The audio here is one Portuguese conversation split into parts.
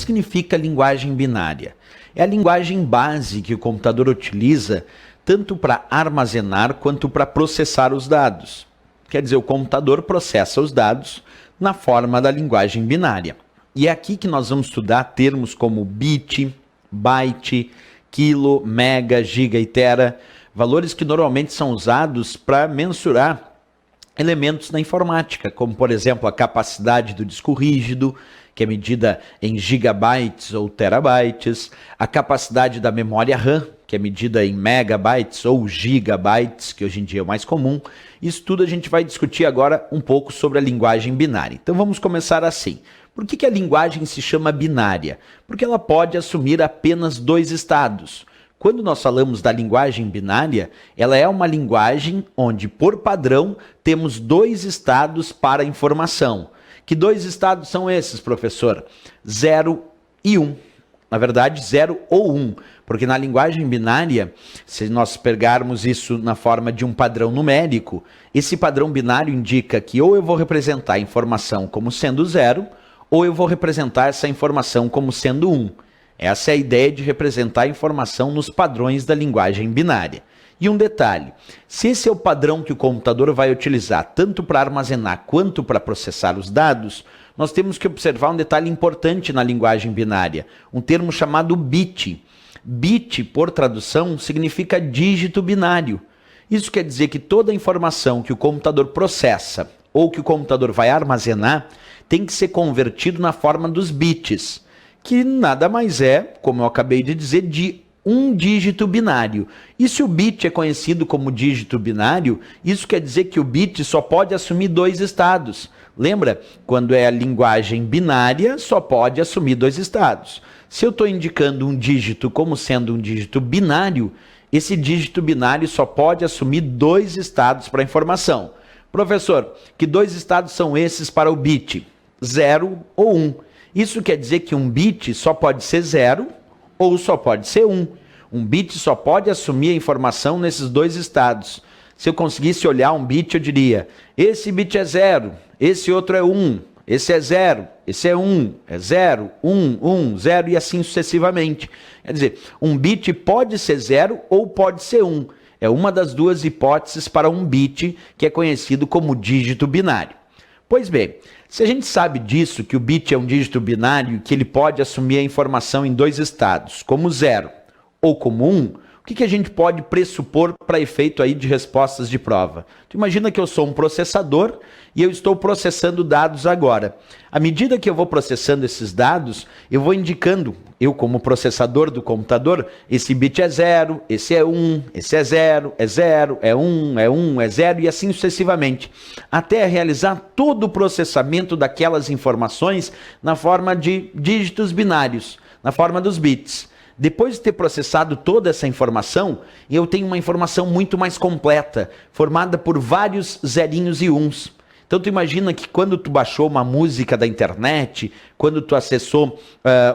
significa linguagem binária? É a linguagem base que o computador utiliza tanto para armazenar quanto para processar os dados. Quer dizer, o computador processa os dados na forma da linguagem binária. E é aqui que nós vamos estudar termos como bit, byte, quilo, mega, giga e tera, valores que normalmente são usados para mensurar elementos da informática, como por exemplo a capacidade do disco rígido, que é medida em gigabytes ou terabytes, a capacidade da memória RAM, que é medida em megabytes ou gigabytes, que hoje em dia é o mais comum. Isso tudo a gente vai discutir agora um pouco sobre a linguagem binária. Então vamos começar assim. Por que a linguagem se chama binária? Porque ela pode assumir apenas dois estados. Quando nós falamos da linguagem binária, ela é uma linguagem onde, por padrão, temos dois estados para a informação. Que dois estados são esses, professor? 0 e 1. Na verdade, 0 ou 1, porque na linguagem binária, se nós pegarmos isso na forma de um padrão numérico, esse padrão binário indica que ou eu vou representar a informação como sendo 0, ou eu vou representar essa informação como sendo 1. Essa é a ideia de representar a informação nos padrões da linguagem binária. E um detalhe, se esse é o padrão que o computador vai utilizar tanto para armazenar quanto para processar os dados, nós temos que observar um detalhe importante na linguagem binária, um termo chamado bit. Bit, por tradução, significa dígito binário. Isso quer dizer que toda a informação que o computador processa ou que o computador vai armazenar tem que ser convertido na forma dos bits, que nada mais é, como eu acabei de dizer, de um dígito binário. E se o bit é conhecido como dígito binário, isso quer dizer que o bit só pode assumir dois estados. Lembra? Quando é a linguagem binária, só pode assumir dois estados. Se eu estou indicando um dígito como sendo um dígito binário, esse dígito binário só pode assumir dois estados para a informação. Professor, que dois estados são esses para o bit? 0 ou 1. Isso quer dizer que um bit só pode ser 0 ou só pode ser 1. Um bit só pode assumir a informação nesses dois estados. Se eu conseguisse olhar um bit, eu diria, esse bit é 0, esse outro é 1, esse é 0, esse é 1, é 0, 1, 1, 0 e assim sucessivamente. Quer dizer, um bit pode ser 0 ou pode ser 1. É uma das duas hipóteses para um bit que é conhecido como dígito binário. Pois bem, se a gente sabe disso, que o bit é um dígito binário e que ele pode assumir a informação em dois estados, como 0 ou como 1, o que a gente pode pressupor para efeito aí de respostas de prova? Tu imagina que eu sou um processador e eu estou processando dados agora. À medida que eu vou processando esses dados, eu vou indicando, eu como processador do computador, esse bit é 0, esse é 1, esse é 0, é 0, é 1, é 1, é 0 e assim sucessivamente, até realizar todo o processamento daquelas informações na forma de dígitos binários, na forma dos bits. Depois de ter processado toda essa informação, eu tenho uma informação muito mais completa, formada por vários zerinhos e uns. Então tu imagina que quando tu baixou uma música da internet, quando tu acessou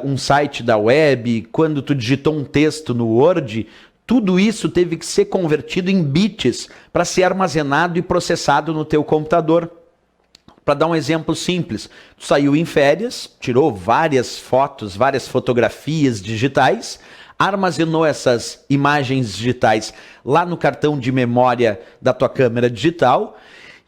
um site da web, quando tu digitou um texto no Word, tudo isso teve que ser convertido em bits para ser armazenado e processado no teu computador. Para dar um exemplo simples, tu saiu em férias, tirou várias fotos, várias fotografias digitais, armazenou essas imagens digitais lá no cartão de memória da tua câmera digital,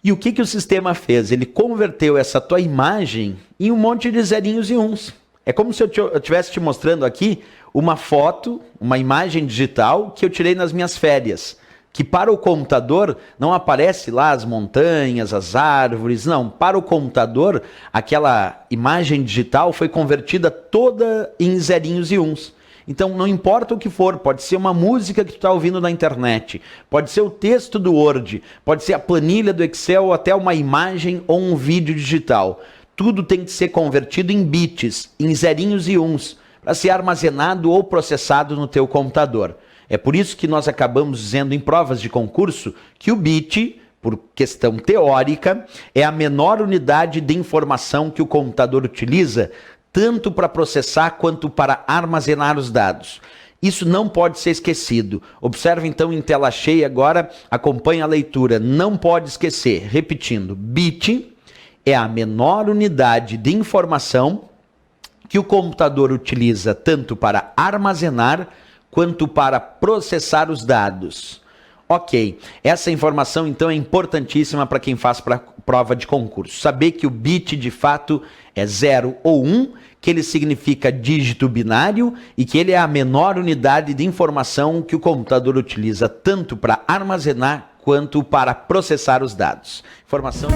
e o que o sistema fez? Ele converteu essa tua imagem em um monte de zerinhos e uns. É como se eu estivesse te mostrando aqui uma foto, uma imagem digital que eu tirei nas minhas férias. Que para o computador não aparece lá as montanhas, as árvores, não. Para o computador, aquela imagem digital foi convertida toda em zerinhos e uns. Então, não importa o que for, pode ser uma música que tu está ouvindo na internet, pode ser o texto do Word, pode ser a planilha do Excel, ou até uma imagem ou um vídeo digital. Tudo tem que ser convertido em bits, em zerinhos e uns, para ser armazenado ou processado no teu computador. É por isso que nós acabamos dizendo em provas de concurso que o bit, por questão teórica, é a menor unidade de informação que o computador utiliza, tanto para processar quanto para armazenar os dados. Isso não pode ser esquecido. Observe então em tela cheia agora, acompanhe a leitura. Não pode esquecer, repetindo, bit é a menor unidade de informação que o computador utiliza tanto para armazenar quanto para processar os dados. Ok, essa informação então é importantíssima para quem faz prova de concurso. Saber que o bit de fato é 0 ou 1, que ele significa dígito binário e que ele é a menor unidade de informação que o computador utiliza tanto para armazenar quanto para processar os dados. Informação